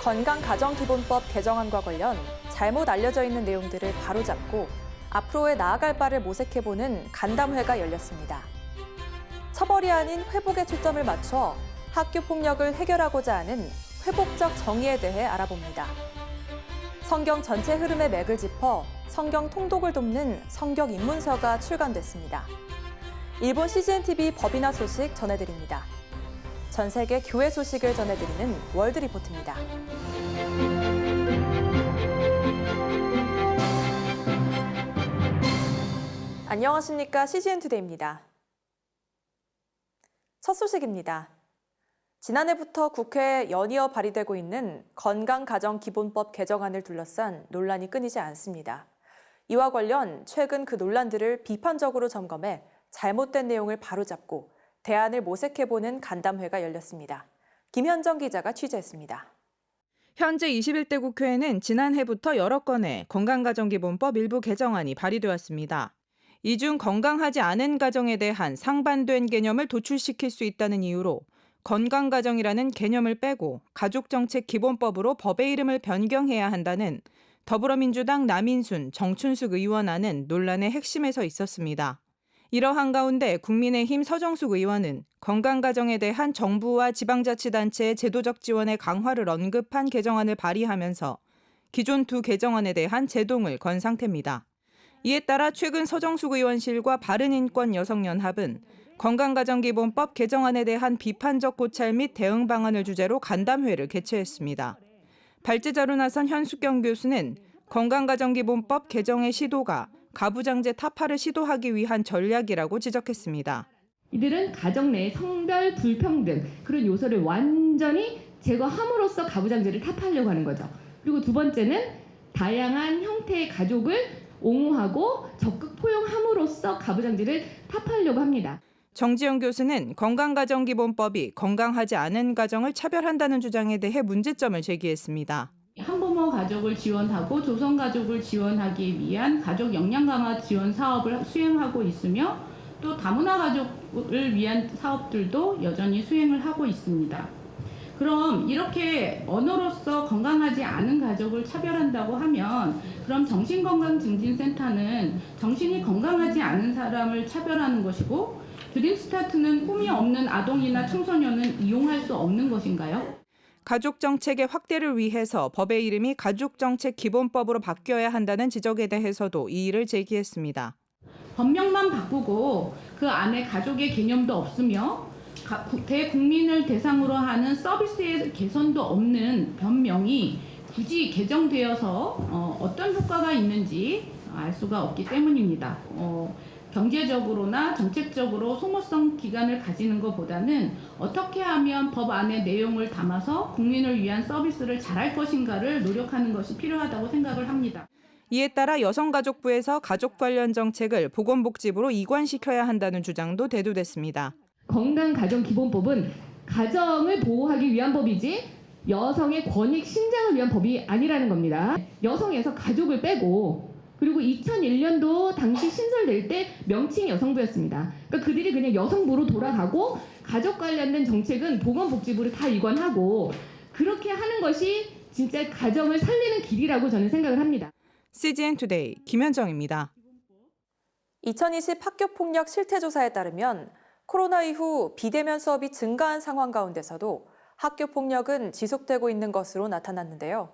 건강가정기본법 개정안과 관련 잘못 알려져 있는 내용들을 바로잡고 앞으로의 나아갈 바를 모색해보는 간담회가 열렸습니다. 처벌이 아닌 회복에 초점을 맞춰 학교 폭력을 해결하고자 하는 회복적 정의에 대해 알아봅니다. 성경 전체 흐름의 맥을 짚어 성경 통독을 돕는 성경 입문서가 출간됐습니다. 일본 CGN-TV 법인화 소식 전해드립니다. 전 세계 교회 소식을 전해드리는 월드리포트입니다. 안녕하십니까. CGN-투데이입니다. 첫 소식입니다. 지난해부터 국회에 연이어 발의되고 있는 건강가정기본법 개정안을 둘러싼 논란이 끊이지 않습니다. 이와 관련 최근 그 논란들을 비판적으로 점검해 잘못된 내용을 바로잡고 대안을 모색해보는 간담회가 열렸습니다. 김현정 기자가 취재했습니다. 현재 21대 국회에는 지난해부터 여러 건의 건강가정기본법 일부 개정안이 발의되었습니다. 이 중 건강하지 않은 가정에 대한 상반된 개념을 도출시킬 수 있다는 이유로 건강가정이라는 개념을 빼고 가족정책기본법으로 법의 이름을 변경해야 한다는 더불어민주당 남인순, 정춘숙 의원안은 논란의 핵심에 서 있었습니다. 이러한 가운데 국민의힘 서정숙 의원은 건강가정에 대한 정부와 지방자치단체의 제도적 지원의 강화를 언급한 개정안을 발의하면서 기존 두 개정안에 대한 제동을 건 상태입니다. 이에 따라 최근 서정숙 의원실과 바른인권여성연합은 건강가정기본법 개정안에 대한 비판적 고찰 및 대응 방안을 주제로 간담회를 개최했습니다. 발제자로 나선 현숙경 교수는 건강가정기본법 개정의 시도가 가부장제 타파를 시도하기 위한 전략이라고 지적했습니다. 이들은 가정 내 성별 불평등 그런 요소를 완전히 제거함으로써 가부장제를 타파하려고 하는 거죠. 그리고 두 번째는 다양한 형태의 가족을 옹호하고 적극 포용함으로써 가부장제를 타파하려고 합니다. 정지영 교수는 건강가정기본법이 건강하지 않은 가정을 차별한다는 주장에 대해 문제점을 제기했습니다. 한부모 가족을 지원하고 조성가족을 지원하기 위한 가족 역량 강화 지원 사업을 수행하고 있으며 또 다문화 가족을 위한 사업들도 여전히 수행을 하고 있습니다. 그럼 이렇게 언어로서 건강하지 않은 가족을 차별한다고 하면 그럼 정신건강증진센터는 정신이 건강하지 않은 사람을 차별하는 것이고 드림스타트는 꿈이 없는 아동이나 청소년은 이용할 수 없는 것인가요? 가족정책의 확대를 위해서 법의 이름이 가족정책기본법으로 바뀌어야 한다는 지적에 대해서도 이의를 제기했습니다. 법령만 바꾸고 그 안에 가족의 개념도 없으며 대국민을 대상으로 하는 서비스의 개선도 없는 변명이 굳이 개정되어서 어떤 효과가 있는지 알 수가 없기 때문입니다. 경제적으로나 정책적으로 소모성 기간을 가지는 것보다는 어떻게 하면 법 안의 내용을 담아서 국민을 위한 서비스를 잘할 것인가를 노력하는 것이 필요하다고 생각을 합니다. 이에 따라 여성가족부에서 가족 관련 정책을 보건복지부로 이관시켜야 한다는 주장도 대두됐습니다. 건강가정기본법은 가정을 보호하기 위한 법이지 여성의 권익 신장을 위한 법이 아니라는 겁니다. 여성에서 가족을 빼고 그리고 2001년도 당시 신설될 때 명칭이 여성부였습니다. 그러니까 그들이 그냥 여성부로 돌아가고 가족 관련된 정책은 보건복지부를 다 이관하고 그렇게 하는 것이 진짜 가정을 살리는 길이라고 저는 생각을 합니다. CGN-투데이 김현정입니다. 2020 학교폭력 실태조사에 따르면 코로나 이후 비대면 수업이 증가한 상황 가운데서도 학교폭력은 지속되고 있는 것으로 나타났는데요.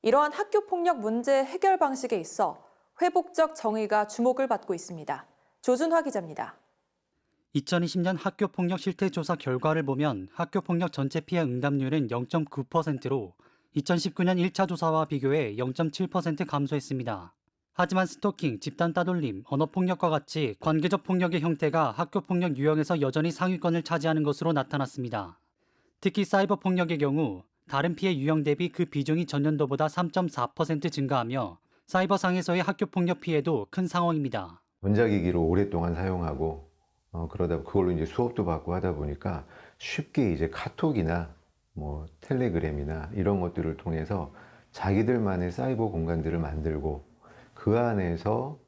이러한 학교폭력 문제 해결 방식에 있어 회복적 정의가 주목을 받고 있습니다. 조준화 기자입니다. 2020년 학교폭력 실태조사 결과를 보면 학교폭력 전체 피해 응답률은 0.9%로 2019년 1차 조사와 비교해 0.7% 감소했습니다. 하지만 스토킹, 집단 따돌림, 언어폭력과 같이 관계적 폭력의 형태가 학교폭력 유형에서 여전히 상위권을 차지하는 것으로 나타났습니다. 특히 사이버 폭력의 경우 다른 피해 유형 대비 그 비중이 전년도보다 3.4% 증가하며 사이버상에서의 학교폭력 피해도 큰 상황입니다. 전자기기로 오랫동안 사용하고 그러다 그걸로 이제 수업도 받고 하다 보니까 쉽게 이제 카톡이나 텔레그램이나 이런 것들을 통해서 자기들만의 사이버 공간들을 만들고 그 안에서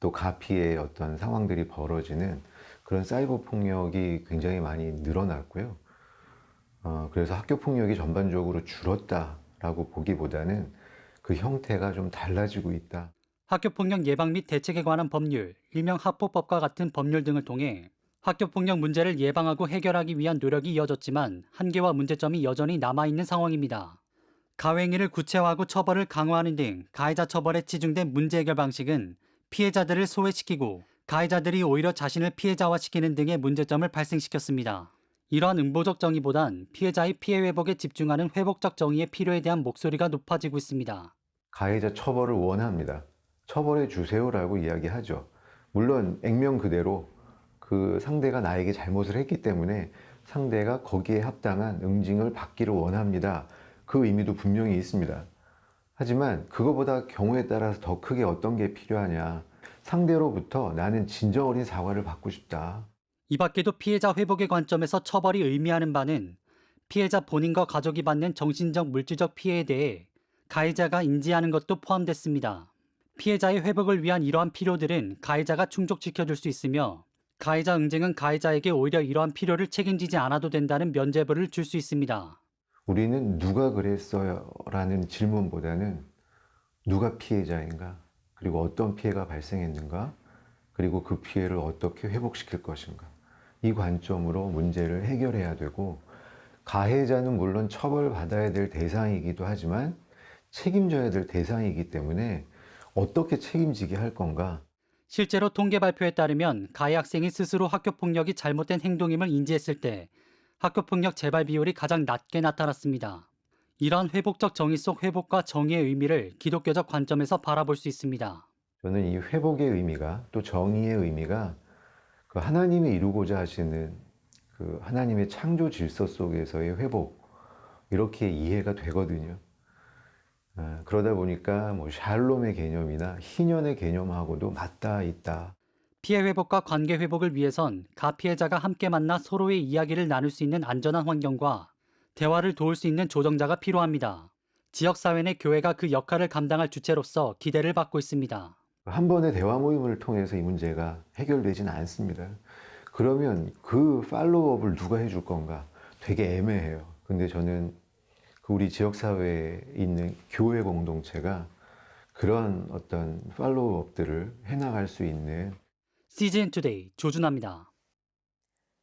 또 가피의 어떤 상황들이 벌어지는 그런 사이버 폭력이 굉장히 많이 늘어났고요. 그래서 학교 폭력이 전반적으로 줄었다 있다라고 보기보다는 그 형태가 좀 달라지고 있다. 학교폭력 예방 및 대책에 관한 법률, 일명 학폭법과 같은 법률 등을 통해 학교폭력 문제를 예방하고 해결하기 위한 노력이 이어졌지만 한계와 문제점이 여전히 남아있는 상황입니다. 가해행위를 구체화하고 처벌을 강화하는 등 가해자 처벌에 치중된 문제 해결 방식은 피해자들을 소외시키고 가해자들이 오히려 자신을 피해자화시키는 등의 문제점을 발생시켰습니다. 이러한 응보적 정의보단 피해자의 피해 회복에 집중하는 회복적 정의의 필요에 대한 목소리가 높아지고 있습니다. 가해자 처벌을 원합니다. 처벌해 주세요라고 이야기하죠. 물론 액면 그대로 그 상대가 나에게 잘못을 했기 때문에 상대가 거기에 합당한 응징을 받기를 원합니다. 그 의미도 분명히 있습니다. 하지만 그거보다 경우에 따라서 더 크게 어떤 게 필요하냐. 상대로부터 나는 진정 어린 사과를 받고 싶다. 이 밖에도 피해자 회복의 관점에서 처벌이 의미하는 바는 피해자 본인과 가족이 받는 정신적, 물질적 피해에 대해 가해자가 인지하는 것도 포함됐습니다. 피해자의 회복을 위한 이러한 필요들은 가해자가 충족시켜줄 수 있으며 가해자 응징은 가해자에게 오히려 이러한 필요를 책임지지 않아도 된다는 면죄부를 줄 수 있습니다. 우리는 누가 그랬어요? 라는 질문보다는 누가 피해자인가? 그리고 어떤 피해가 발생했는가? 그리고 그 피해를 어떻게 회복시킬 것인가? 이 관점으로 문제를 해결해야 되고 가해자는 물론 처벌받아야 될 대상이기도 하지만 책임져야 될 대상이기 때문에 어떻게 책임지게 할 건가? 실제로 통계 발표에 따르면 가해 학생이 스스로 학교폭력이 잘못된 행동임을 인지했을 때 학교폭력 재발 비율이 가장 낮게 나타났습니다. 이러한 회복적 정의 속 회복과 정의의 의미를 기독교적 관점에서 바라볼 수 있습니다. 저는 이 회복의 의미가 또 정의의 의미가 그 하나님이 이루고자 하시는 그 하나님의 창조 질서 속에서의 회복 이렇게 이해가 되거든요. 그러다 보니까 뭐 샬롬의 개념이나 희년의 개념하고도 맞닿아 있다. 피해 회복과 관계 회복을 위해선 가피해자가 함께 만나 서로의 이야기를 나눌 수 있는 안전한 환경과 대화를 도울 수 있는 조정자가 필요합니다. 지역사회 내 교회가 그 역할을 감당할 주체로서 기대를 받고 있습니다. 한 번의 대화 모임을 통해서 이 문제가 해결되지는 않습니다. 그러면 그 팔로우업을 누가 해줄 건가? 되게 애매해요. 근데 저는 그 우리 지역사회에 있는 교회 공동체가 그런 어떤 팔로우업들을 해나갈 수 있는 CGN 투데이 조준하입니다.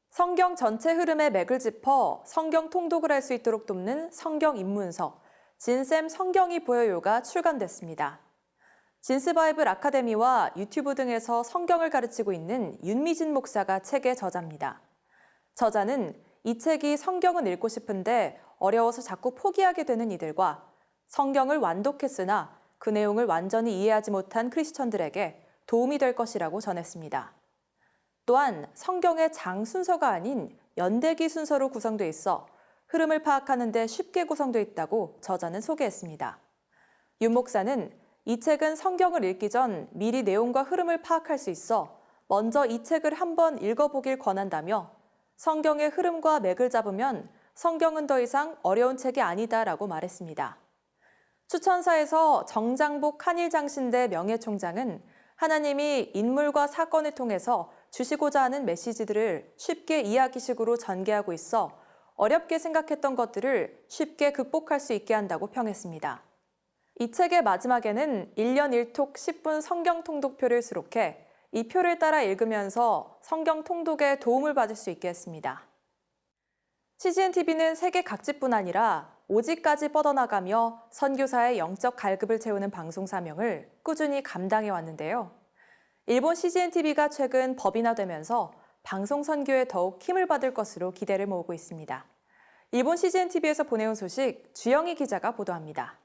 성경 전체 흐름의 맥을 짚어 성경 통독을 할 수 있도록 돕는 성경 입문서, 진쌤 성경이 보여요가 출간됐습니다. 진스바이블 아카데미와 유튜브 등에서 성경을 가르치고 있는 윤미진 목사가 책의 저자입니다. 저자는 이 책이 성경은 읽고 싶은데 어려워서 자꾸 포기하게 되는 이들과 성경을 완독했으나 그 내용을 완전히 이해하지 못한 크리스천들에게 도움이 될 것이라고 전했습니다. 또한 성경의 장 순서가 아닌 연대기 순서로 구성돼 있어 흐름을 파악하는 데 쉽게 구성돼 있다고 저자는 소개했습니다. 윤 목사는 이 책은 성경을 읽기 전 미리 내용과 흐름을 파악할 수 있어 먼저 이 책을 한번 읽어보길 권한다며 성경의 흐름과 맥을 잡으면 성경은 더 이상 어려운 책이 아니다라고 말했습니다. 추천사에서 정장복 한일장신대 명예총장은 하나님이 인물과 사건을 통해서 주시고자 하는 메시지들을 쉽게 이야기식으로 전개하고 있어 어렵게 생각했던 것들을 쉽게 극복할 수 있게 한다고 평했습니다. 이 책의 마지막에는 1년 1톡 10분 성경 통독표를 수록해 이 표를 따라 읽으면서 성경 통독에 도움을 받을 수 있게 했습니다. CGNTV는 세계 각지뿐 아니라 오지까지 뻗어나가며 선교사의 영적 갈급을 채우는 방송 사명을 꾸준히 감당해 왔는데요. 일본 CGNTV가 최근 법인화되면서 방송 선교에 더욱 힘을 받을 것으로 기대를 모으고 있습니다. 일본 CGNTV에서 보내온 소식 주영희 기자가 보도합니다.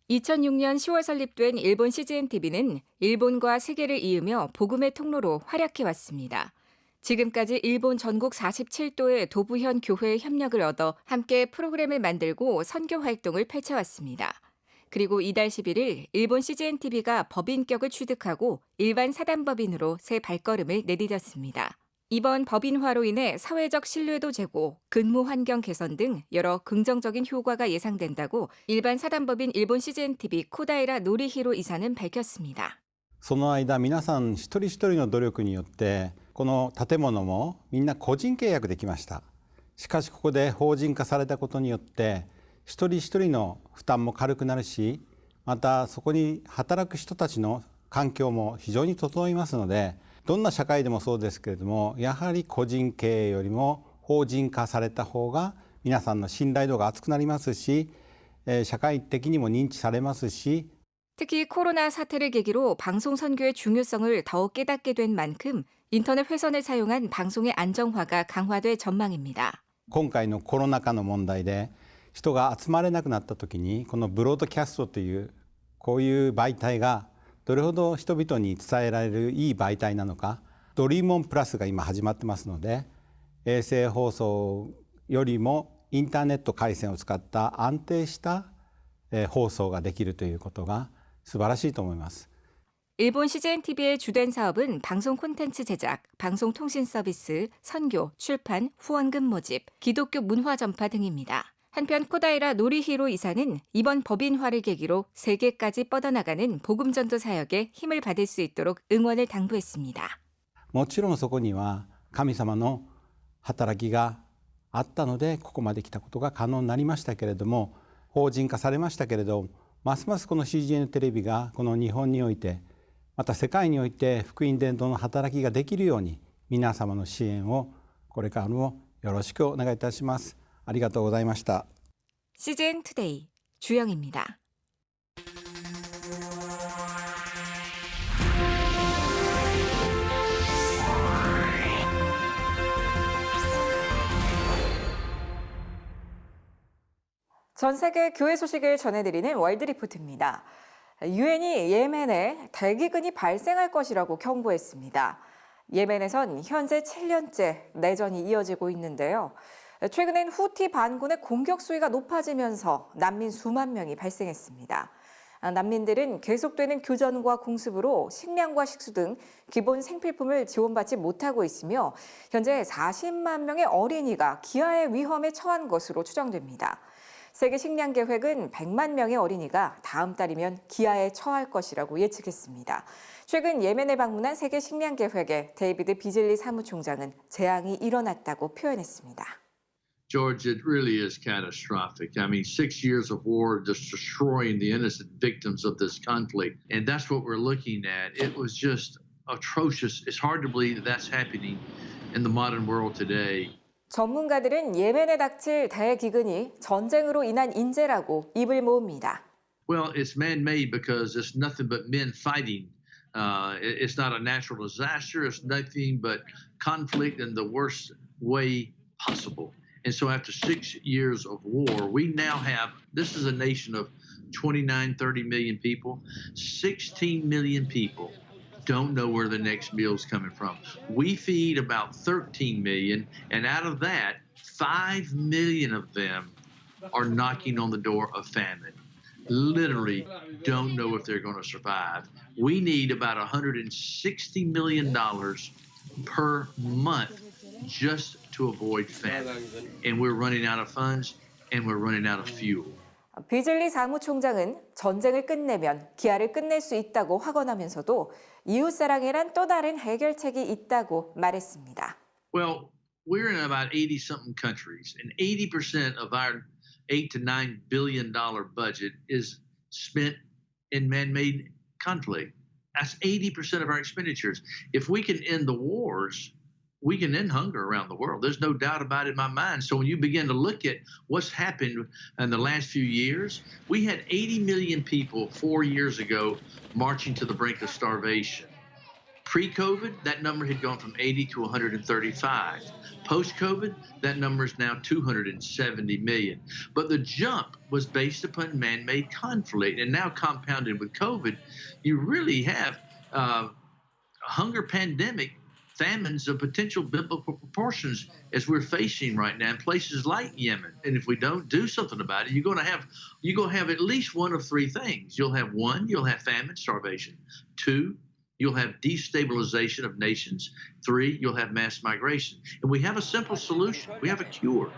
2006년 10월 설립된 일본 CGNTV는 일본과 세계를 이으며 복음의 통로로 활약해왔습니다. 지금까지 일본 전국 47도의 도부현 교회의 협력을 얻어 함께 프로그램을 만들고 선교 활동을 펼쳐왔습니다. 그리고 이달 11일 일본 CGNTV가 법인격을 취득하고 일반 사단법인으로 새 발걸음을 내디뎠습니다. 이번 법인화로 인해 사회적 신뢰도 제고, 근무 환경 개선 등 여러 긍정적인 효과가 예상된다고 일반 사단법인 일본 CGNTV 코다이라 노리히로 이사는 밝혔습니다. その間皆さん一人一人の努力によってこの建物もみんな個人契約できました。しかしここで法人化されたことによって一人一人の負担も軽くなるし、またそこに働く人たちの環境も非常に整いますので、どんな社会でもそうですけれども、やはり個人経営よりも法人化された方が皆さんの信頼度が厚くなりますし、社会的にも認知されますし、 특히 코로나 사태를 계기로 방송 선교의 중요성을 더욱 깨닫게 된 만큼 인터넷 회선을 사용한 방송의 안정화가 강화될 전망입니다. 今回のコロナ禍の問題で人が集まれなくなった時に、このブロードキャストというこういう媒体がどれほど人々に伝えられるいい媒体なのか、ドリームオンプラスが今始まってますので、衛星放送よりもインターネット回線を使った安定した放送ができるということが素晴らしいと思います。 일본 CGN-TV의 주된 사업은 방송 콘텐츠 제작, 방송 통신 서비스, 선교, 출판, 후원금 모집, 기독교 문화 전파 등입니다. 한편 코다이라 노리히로 이사는 이번 법인화를 계기로 세계까지 뻗어나가는 복음전도 사역에 힘을 받을 수 있도록 응원을 당부했습니다. もちろんそこには神様の働きがあったのでここまで来たことが可能になりましたけれども、法人化されましたけれど、ますますこの CGN テレビがこの日本において、また世界において福音伝道の働きができるように、皆様の支援をこれからもよろしくお願いいたします。ありがとうございました。 CGN 투데이 주영입니다. 전 세계 교회 소식을 전해드리는 월드리포트입니다. 유엔이 예멘에 대기근이 발생할 것이라고 경고했습니다. 예멘에선 현재 7년째 내전이 이어지고 있는데요. 최근엔 후티 반군의 공격 수위가 높아지면서 난민 수만 명이 발생했습니다. 난민들은 계속되는 교전과 공습으로 식량과 식수 등 기본 생필품을 지원받지 못하고 있으며 현재 40만 명의 어린이가 기아의 위험에 처한 것으로 추정됩니다. 세계 식량 계획은 100만 명의 어린이가 다음 달이면 기아에 처할 것이라고 예측했습니다. 최근 예멘에 방문한 세계 식량 계획의 데이비드 비즐리 사무총장은 재앙이 일어났다고 표현했습니다. George, it really is catastrophic. I mean, 6 years of war just destroying the innocent victims of this conflict. And that's what we're looking at. It was just atrocious. It's hard to believe that that's happening in the modern world today. 전문가들은 예멘에 닥칠 대기근이 전쟁으로 인한 인재라고 입을 모읍니다. Well, it's man-made because it's nothing but men fighting. It's not a natural disaster. It's nothing but conflict in the worst way possible. And so after 6 years of war, we now have, this is a nation of 29, 30 million people. 16 million people don't know where the next meal is coming from. We feed about 13 million, and out of that, 5 million of them are knocking on the door of famine. Literally don't know if they're going to survive. We need about $160 million per month just to avoid famine. And we're running out of funds and we're running out of fuel. 비즐리 사무총장은 전쟁을 끝내면 기아를 끝낼 수 있다고 확언하면서도 이웃사랑이란 또 다른 해결책이 있다고 말했습니다. Well, we're in about 80-something countries, and 80% of our $8 to $9 billion budget is spent in man-made conflict. That's 80% of our expenditures. If we can end the wars, we can end hunger around the world. There's no doubt about it in my mind. So when you begin to look at what's happened in the last few years, we had 80 million people 4 years ago marching to the brink of starvation. Pre-COVID, that number had gone from 80 to 135. Post-COVID, that number is now 270 million. But the jump was based upon man-made conflict. And now compounded with COVID, you really have a hunger pandemic, famines of potential biblical proportions as we're facing right now in places like Yemen. And if we don't do something about it, you're going to have at least one of three things. You'll have famine, starvation. 2, you'll have destabilization of nations. 3, you'll have mass migration. And we have a simple solution. We have a cure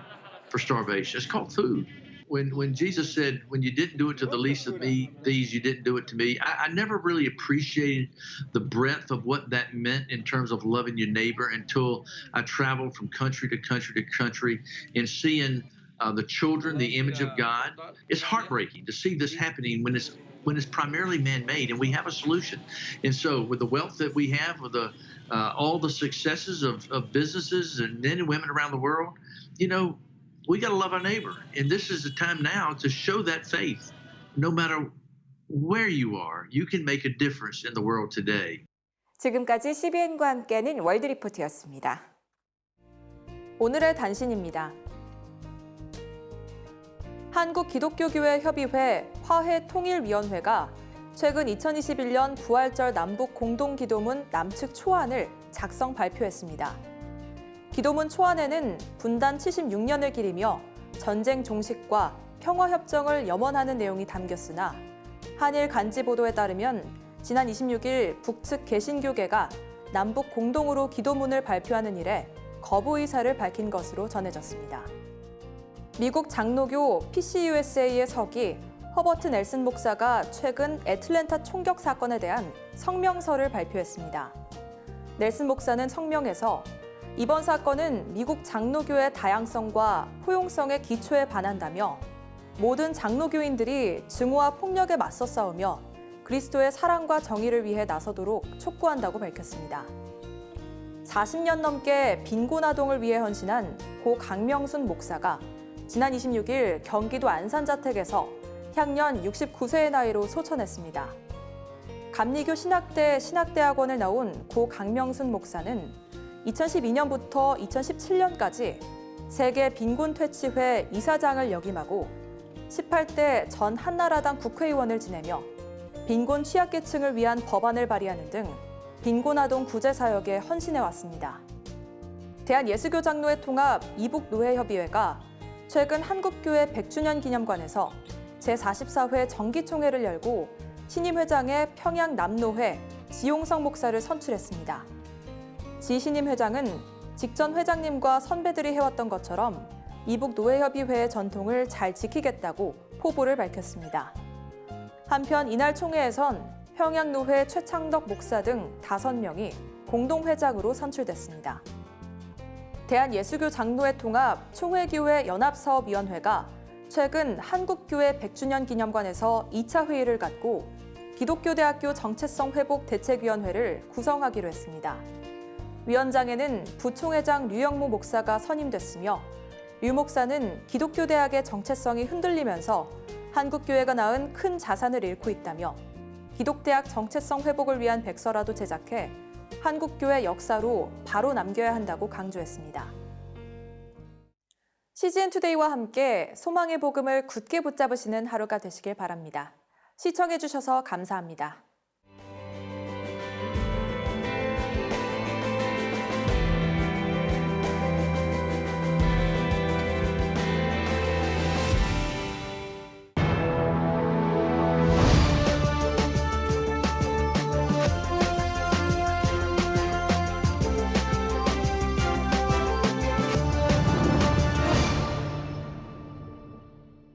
for starvation. It's called food. When Jesus said, when you didn't do it to the least of me, these you didn't do it to me, I never really appreciated the breadth of what that meant in terms of loving your neighbor until I traveled from country to country to country and seeing the children, the image of God. It's heartbreaking to see this happening when it's primarily man-made, and we have a solution. And so, with the wealth that we have, with all the successes of businesses and men and women around the world, you know, we got to love our neighbor, and this is the time now to show that faith. No matter where you are, you can make a difference in the world today. 지금까지 CBN과 함께하는 월드리포트였습니다. 오늘의 단신입니다. 한국기독교교회협의회 화해통일위원회가 최근 2021년 부활절 남북 공동기도문 남측 초안을 작성 발표했습니다. 기도문 초안에는 분단 76년을 기리며 전쟁 종식과 평화협정을 염원하는 내용이 담겼으나 한일 간지 보도에 따르면 지난 26일 북측 개신교계가 남북 공동으로 기도문을 발표하는 일에 거부 의사를 밝힌 것으로 전해졌습니다. 미국 장로교 PCUSA의 서기 허버트 넬슨 목사가 최근 애틀랜타 총격 사건에 대한 성명서를 발표했습니다. 넬슨 목사는 성명에서 이번 사건은 미국 장로교의 다양성과 포용성의 기초에 반한다며 모든 장로교인들이 증오와 폭력에 맞서 싸우며 그리스도의 사랑과 정의를 위해 나서도록 촉구한다고 밝혔습니다. 40년 넘게 빈곤아동을 위해 헌신한 고 강명순 목사가 지난 26일 경기도 안산자택에서 향년 69세의 나이로 소천했습니다. 감리교 신학대 신학대학원을 나온 고 강명순 목사는 2012년부터 2017년까지 세계 빈곤퇴치회 이사장을 역임하고 18대 전 한나라당 국회의원을 지내며 빈곤 취약계층을 위한 법안을 발의하는 등 빈곤아동 구제 사역에 헌신해왔습니다. 대한예수교장로회 통합 이북노회협의회가 최근 한국교회 100주년 기념관에서 제44회 정기총회를 열고 신임 회장의 평양 남노회 지용성 목사를 선출했습니다. 지 신임 회장은 직전 회장님과 선배들이 해왔던 것처럼 이북노회협의회의 전통을 잘 지키겠다고 포부를 밝혔습니다. 한편 이날 총회에선 평양노회 최창덕 목사 등 5명이 공동회장으로 선출됐습니다. 대한예수교장로회 통합 총회교회 연합사업위원회가 최근 한국교회 100주년 기념관에서 2차 회의를 갖고 기독교대학교 정체성 회복 대책위원회를 구성하기로 했습니다. 위원장에는 부총회장 류영무 목사가 선임됐으며 류 목사는 기독교대학의 정체성이 흔들리면서 한국교회가 낳은 큰 자산을 잃고 있다며 기독대학 정체성 회복을 위한 백서라도 제작해 한국교회 역사로 바로 남겨야 한다고 강조했습니다. CGN투데이와 함께 소망의 복음을 굳게 붙잡으시는 하루가 되시길 바랍니다. 시청해주셔서 감사합니다.